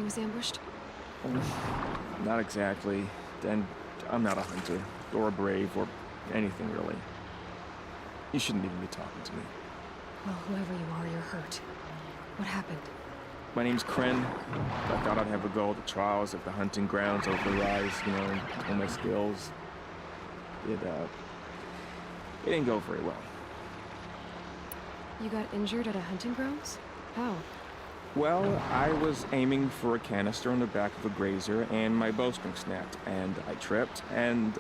was ambushed? Not exactly. And I'm not a hunter, or a brave, or anything really. You shouldn't even be talking to me. Well, whoever you are, you're hurt. What happened? My name's Kren. I thought I'd have a go at the trials at the hunting grounds over the rise, and hone my skills. It didn't go very well. You got injured at a hunting grounds? How? Well, I was aiming for a canister on the back of a grazer, and my bowstring snapped, and I tripped, and...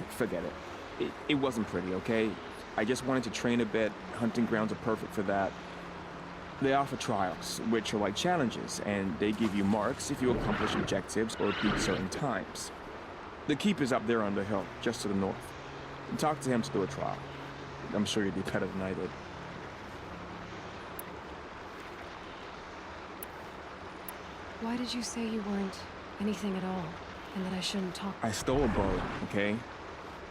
forget it. It wasn't pretty, okay? I just wanted to train a bit. Hunting grounds are perfect for that. They offer trials, which are like challenges, and they give you marks if you accomplish objectives or beat certain times. The keep is up there on the hill, just to the north. Talk to him to do a trial. I'm sure you'd be better than I did. Why did you say you weren't anything at all, and that I shouldn't talk? I stole a bow, okay?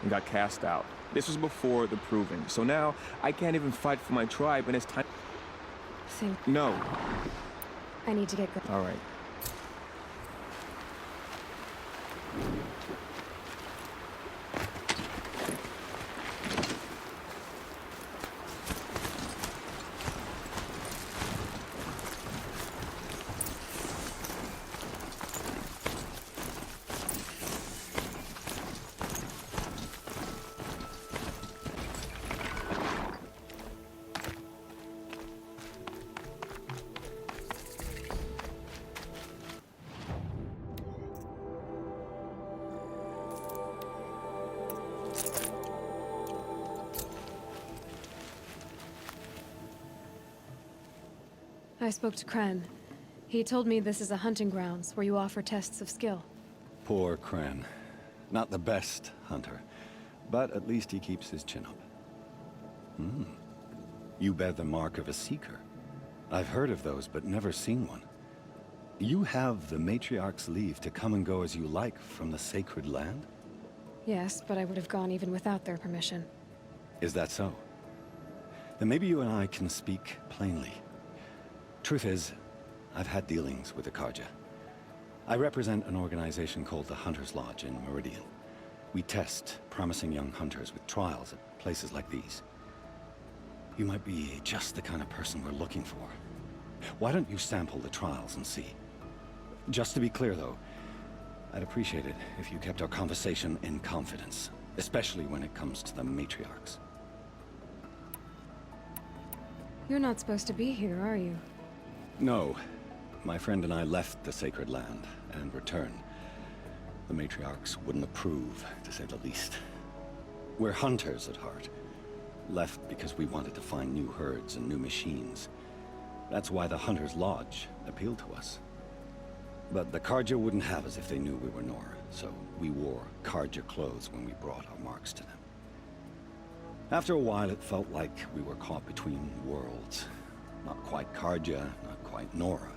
And got cast out. This was before the Proving, so now I can't even fight for my tribe, and it's time... No. I need to get going. All right. I spoke to Kren. He told me this is a hunting grounds where you offer tests of skill. Poor Kren. Not the best hunter, but at least he keeps his chin up. You bear the mark of a seeker. I've heard of those, but never seen one. You have the Matriarch's leave to come and go as you like from the sacred land? Yes, but I would have gone even without their permission. Is that so? Then maybe you and I can speak plainly. Truth is, I've had dealings with the Carja. I represent an organization called the Hunter's Lodge in Meridian. We test promising young hunters with trials at places like these. You might be just the kind of person we're looking for. Why don't you sample the trials and see? Just to be clear, though, I'd appreciate it if you kept our conversation in confidence, especially when it comes to the Matriarchs. You're not supposed to be here, are you? No. My friend and I left the sacred land and returned. The Matriarchs wouldn't approve, to say the least. We're hunters at heart. Left because we wanted to find new herds and new machines. That's why the Hunter's Lodge appealed to us. But the Carja wouldn't have us if they knew we were Nora, so we wore Carja clothes when we brought our marks to them. After a while, it felt like we were caught between worlds. Not quite Carja, not quite Nora.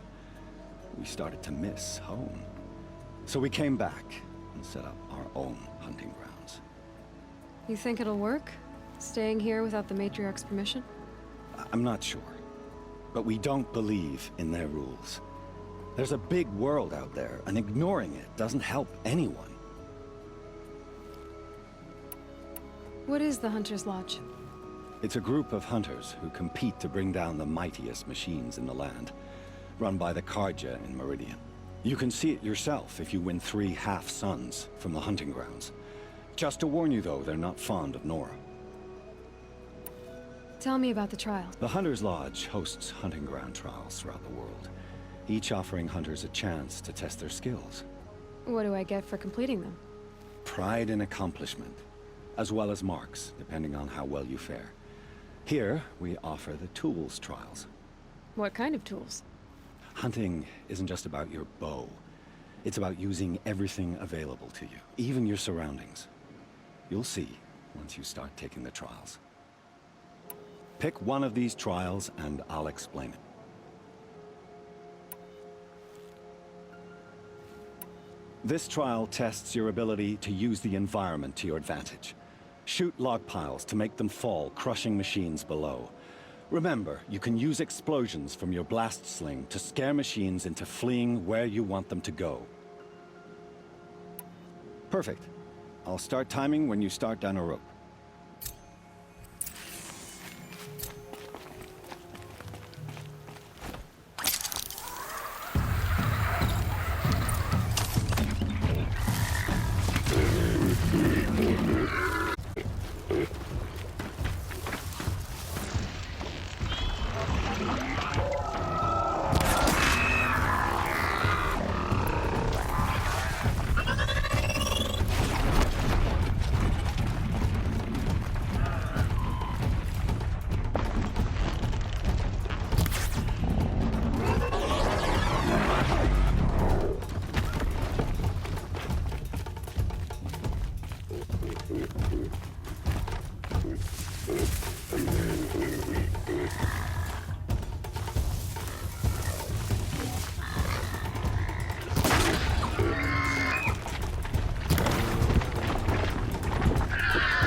We started to miss home. So we came back and set up our own hunting grounds. You think it'll work? Staying here without the Matriarch's permission? I'm not sure. But we don't believe in their rules. There's a big world out there, and ignoring it doesn't help anyone. What is the Hunter's Lodge? It's a group of hunters who compete to bring down the mightiest machines in the land, run by the Carja in Meridian. You can see it yourself if you win 3 half-suns from the hunting grounds. Just to warn you, though, they're not fond of Nora. Tell me about the trial. The Hunter's Lodge hosts hunting ground trials throughout the world, each offering hunters a chance to test their skills. What do I get for completing them? Pride in accomplishment, as well as marks, depending on how well you fare. Here, we offer the tools trials. What kind of tools? Hunting isn't just about your bow. It's about using everything available to you, even your surroundings. You'll see once you start taking the trials. Pick one of these trials and I'll explain it. This trial tests your ability to use the environment to your advantage. Shoot log piles to make them fall, crushing machines below. Remember, you can use explosions from your blast sling to scare machines into fleeing where you want them to go. Perfect. I'll start timing when you start down a rope.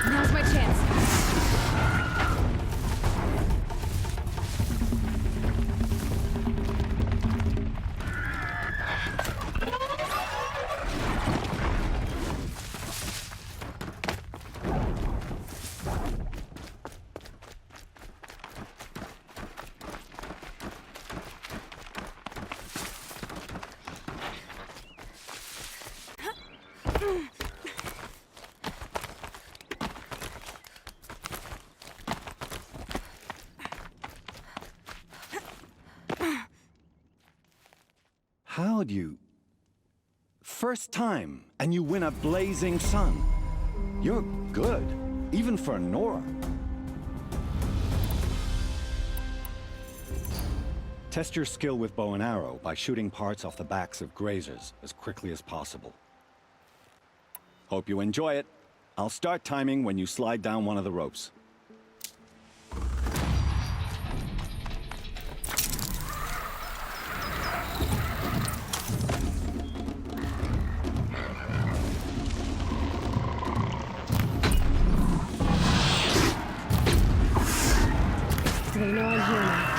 Now's my chance. How'd you... First time, and you win a blazing sun. You're good, even for Nora. Test your skill with bow and arrow by shooting parts off the backs of grazers as quickly as possible. Hope you enjoy it. I'll start timing when you slide down one of the ropes. They know I'm here now.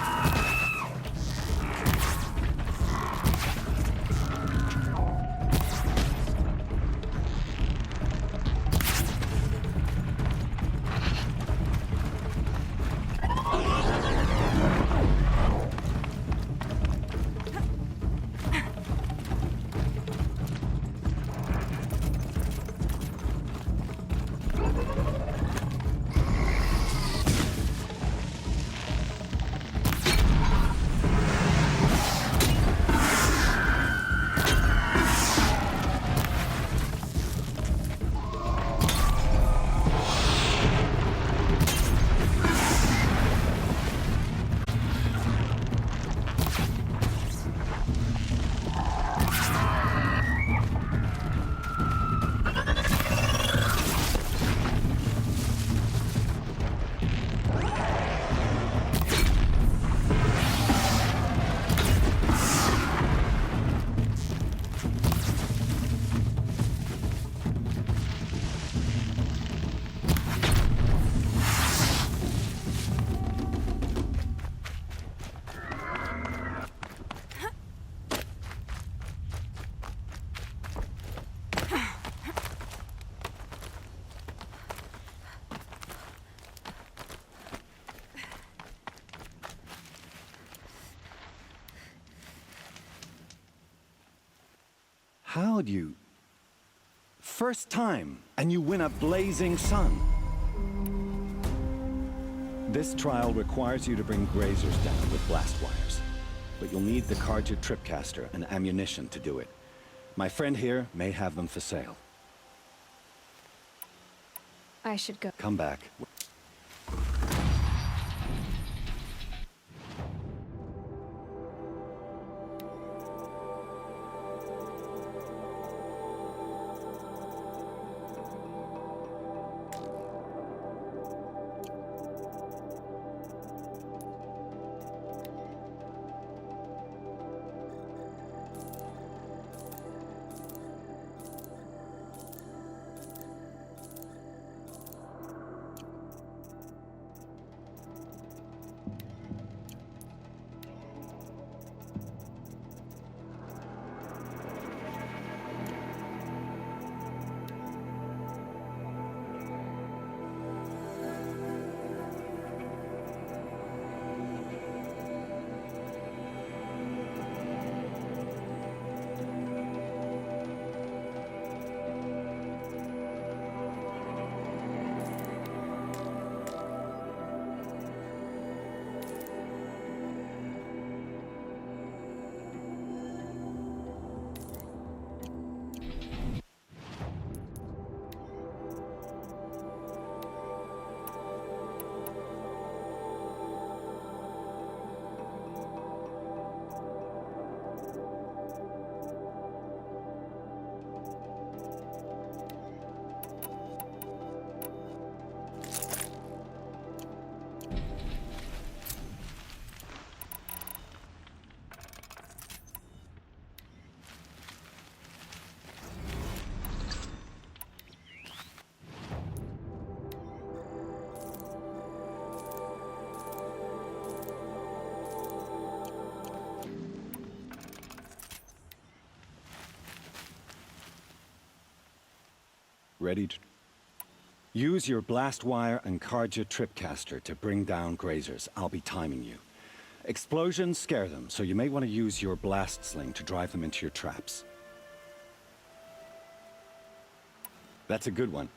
How'd you... First time, and you win a blazing sun. This trial requires you to bring grazers down with blast wires. But you'll need the Carja Tripcaster and ammunition to do it. My friend here may have them for sale. I should go. Come back. Ready to... Use your blast wire and Carja tripcaster to bring down grazers. I'll be timing you. Explosions scare them, so you may want to use your blast sling to drive them into your traps. That's a good one.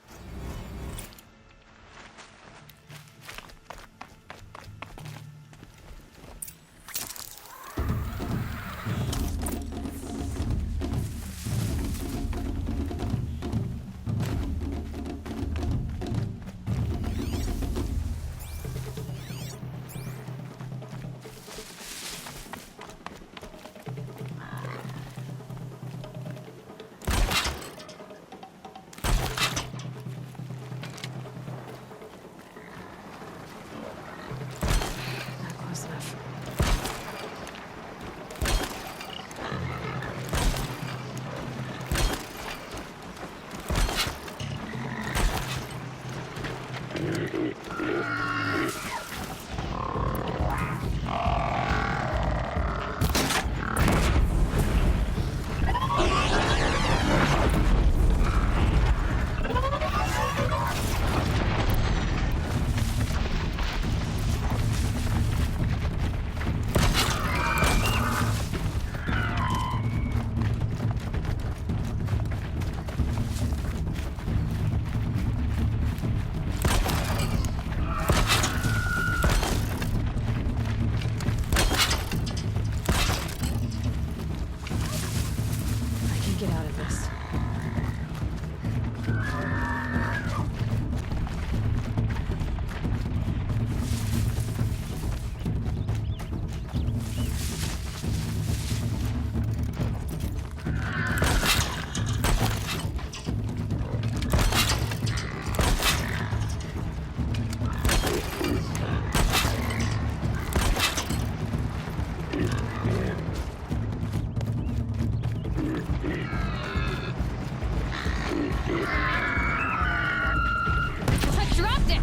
Not close enough. I can get out of this. I dropped it!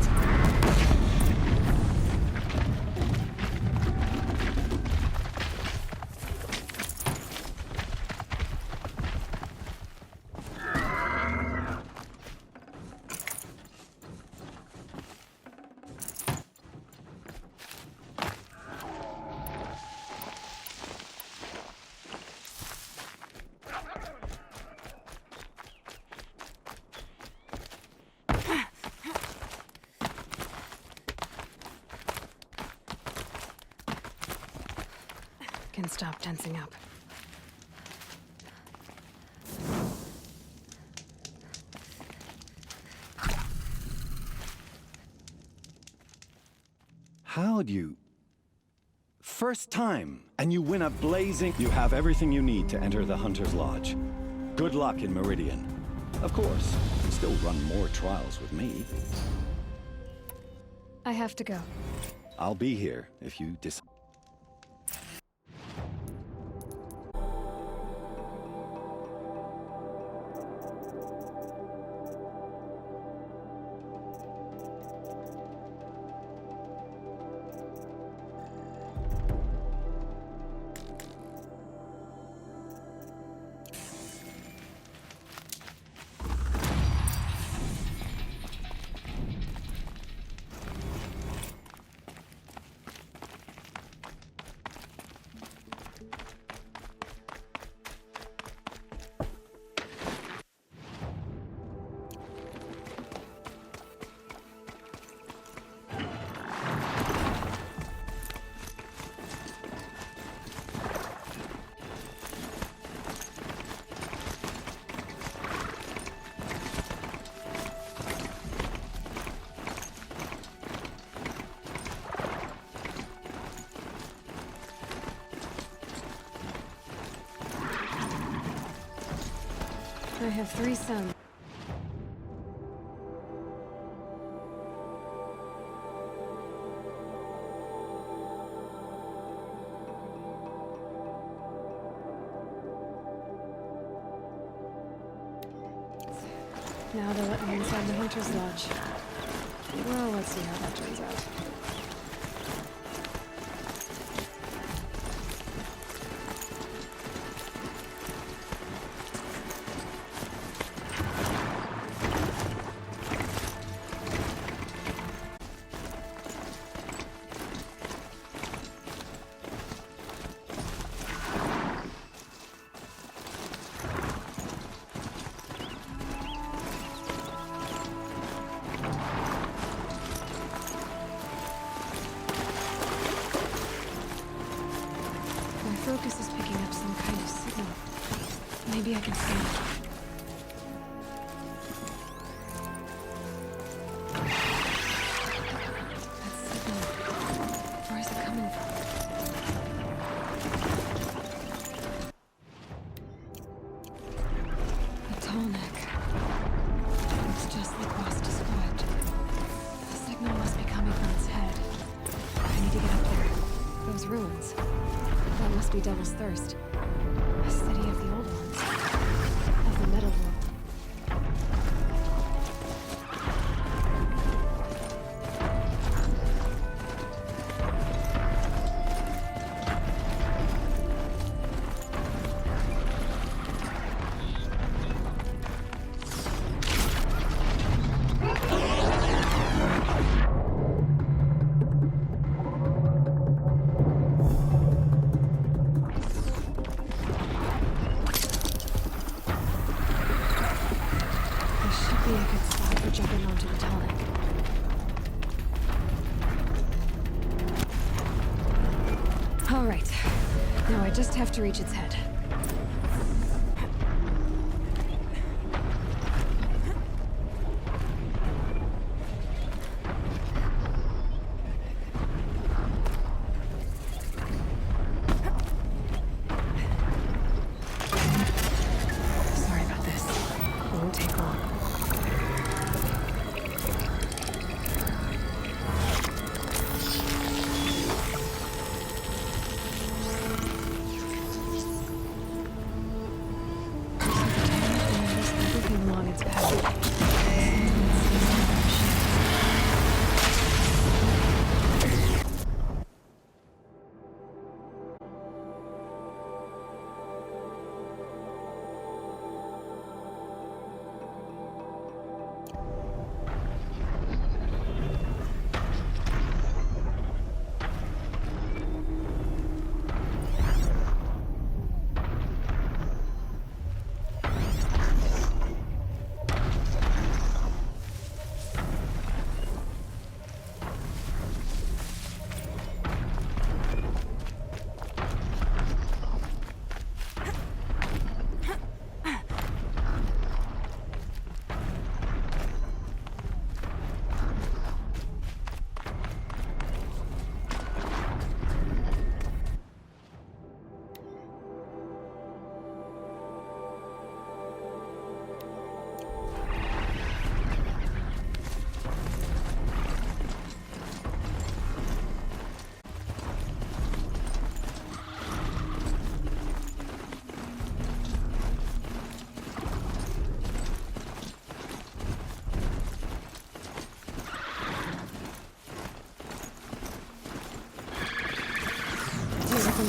Can stop tensing up. How'd you... First time, and you win a blazing... You have everything you need to enter the Hunter's Lodge. Good luck in Meridian. Of course, you can still run more trials with me. I have to go. I'll be here if you decide. I have 3 sons. Now they'll let me inside the Hunter's Lodge. Well, let's see how that turns out. Maybe I can see it. That signal. Where is it coming from? The tall neck. It's just like Ross described. The signal must be coming from its head. I need to get up there. Those ruins. That must be Devil's Thirst. A city of the old ones. Of the Metal World. Be a good spot for jumping onto the Tonic. All right. Now I just have to reach its head. Sorry about this. It won't take long. Along its path.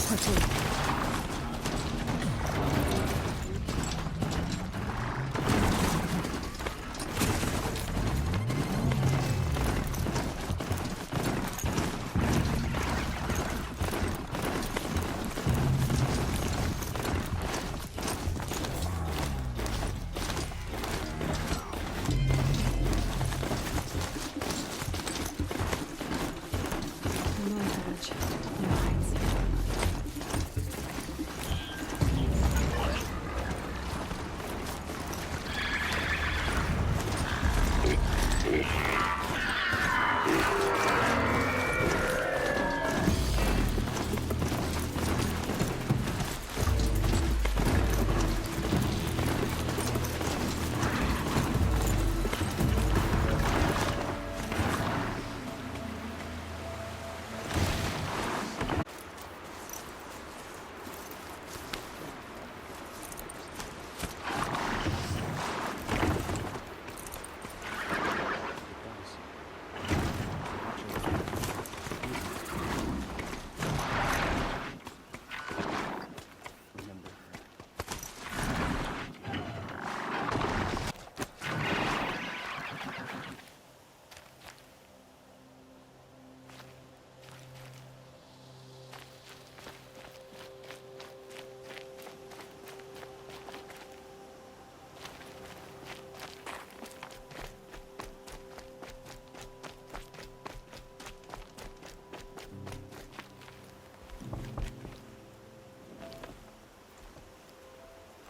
Platoon. No dodge, no heights.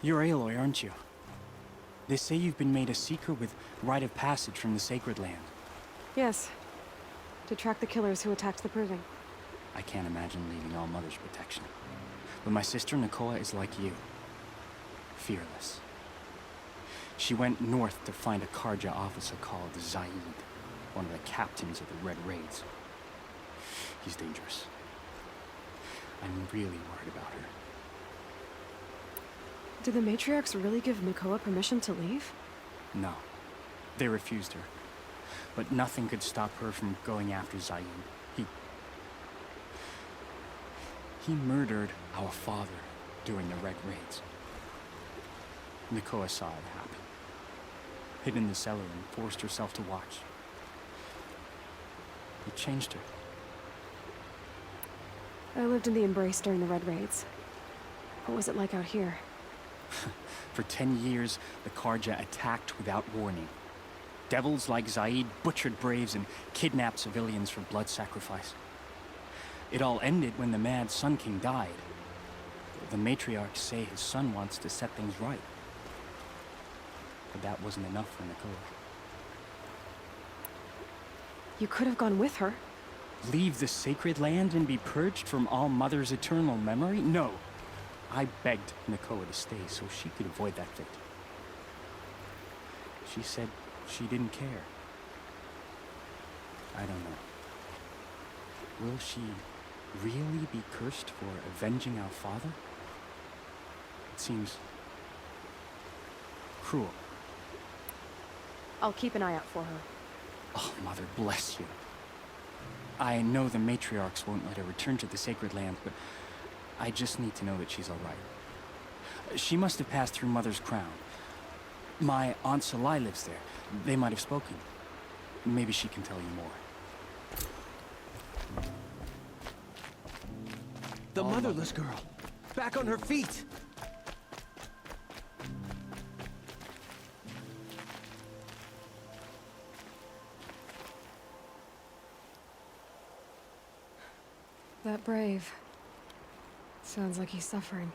You're Aloy, aren't you? They say you've been made a seeker with rite of passage from the Sacred Land. Yes. To track the killers who attacked the proving. I can't imagine leaving all Mother's protection. But my sister Nakoa is like you. Fearless. She went north to find a Carja officer called Zaid, one of the captains of the Red Raids. He's dangerous. I'm really worried about her. Did the matriarchs really give Nakoa permission to leave? No. They refused her. But nothing could stop her from going after Zaid. He murdered our father during the Red Raids. Nakoa saw it happen. Hid in the cellar and forced herself to watch. It changed her. I lived in the Embrace during the Red Raids. What was it like out here? For 10 years, the Carja attacked without warning. Devils like Zaid butchered braves and kidnapped civilians for blood sacrifice. It all ended when the Mad Sun King died. The matriarchs say his son wants to set things right. But that wasn't enough for Nakoa. You could have gone with her. Leave the Sacred Land and be purged from all Mother's eternal memory? No. I begged Nakoa to stay so she could avoid that fate. She said she didn't care. I don't know. Will she really be cursed for avenging our father? It seems cruel. I'll keep an eye out for her. Oh, Mother bless you. I know the matriarchs won't let her return to the Sacred Land, but I just need to know that she's all right. She must have passed through Mother's crown. My Aunt Salai lives there. They might have spoken. Maybe she can tell you more. The motherless girl. Back on her feet. That brave. Sounds like he's suffering.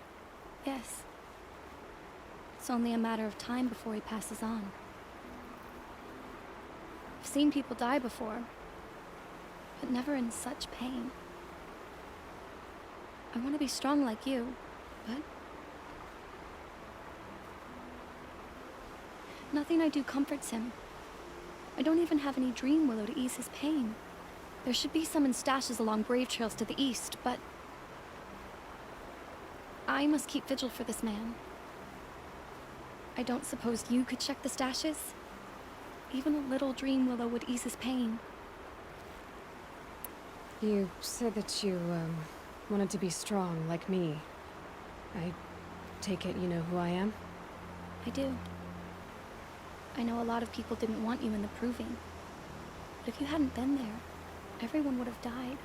Yes. It's only a matter of time before he passes on. I've seen people die before, but never in such pain. I want to be strong like you, but nothing I do comforts him. I don't even have any dream willow to ease his pain. There should be some in stashes along brave trails to the east, but I must keep vigil for this man. I don't suppose you could check the stashes? Even a little dream willow would ease his pain. You said that you, wanted to be strong, like me. I take it you know who I am? I do. I know a lot of people didn't want you in the proving. But if you hadn't been there, everyone would have died.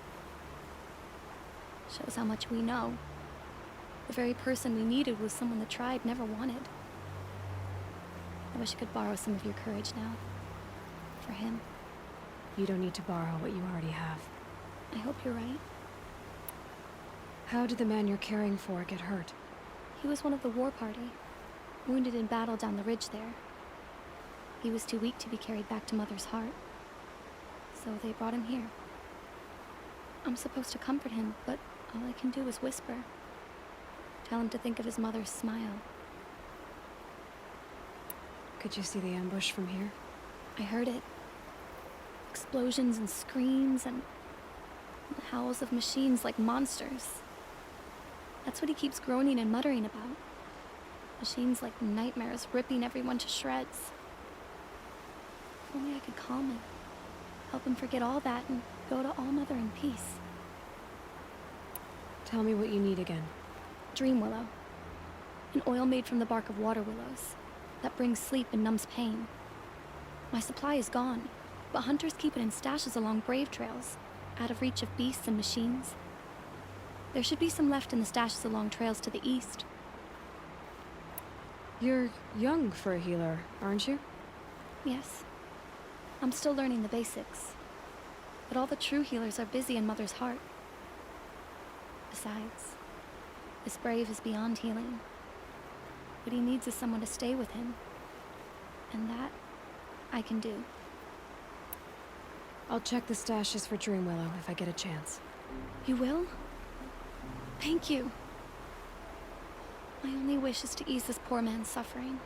Shows how much we know. The very person we needed was someone the tribe never wanted. I wish I could borrow some of your courage now. For him. You don't need to borrow what you already have. I hope you're right. How did the man you're caring for get hurt? He was one of the war party, wounded in battle down the ridge there. He was too weak to be carried back to Mother's heart. So they brought him here. I'm supposed to comfort him, but all I can do is whisper. Tell him to think of his mother's smile. Could you see the ambush from here? I heard it. Explosions and screams and howls of machines like monsters. That's what he keeps groaning and muttering about. Machines like nightmares ripping everyone to shreds. If only I could calm him. Help him forget all that and go to All Mother in peace. Tell me what you need again. Dream willow. An oil made from the bark of water willows that brings sleep and numbs pain. My supply is gone, but hunters keep it in stashes along brave trails, out of reach of beasts and machines. There should be some left in the stashes along trails to the east. You're young for a healer, aren't you? Yes. I'm still learning the basics. But all the true healers are busy in Mother's heart. Besides, this brave is beyond healing. What he needs is someone to stay with him. And that, I can do. I'll check the stashes for Dreamwillow if I get a chance. You will? Thank you. My only wish is to ease this poor man's suffering.